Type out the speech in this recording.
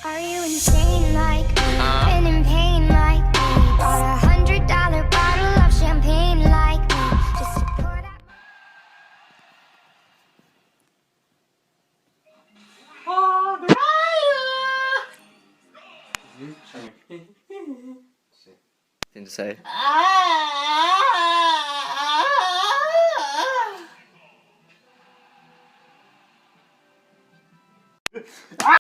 Are you insane like me? Been in pain like me? Bought $100 bottle of champagne like me? Just to put out. Thing to say.